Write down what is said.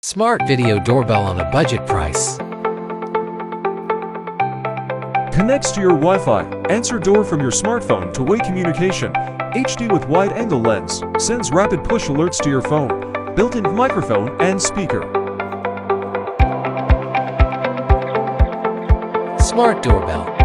Smart video doorbell on a budget price. Connects to your Wi-Fi. Answer door from your smartphone to way communication. HD with wide-angle lens. Sends rapid push alerts to your phone. Built-in microphone and speaker. Smart doorbell.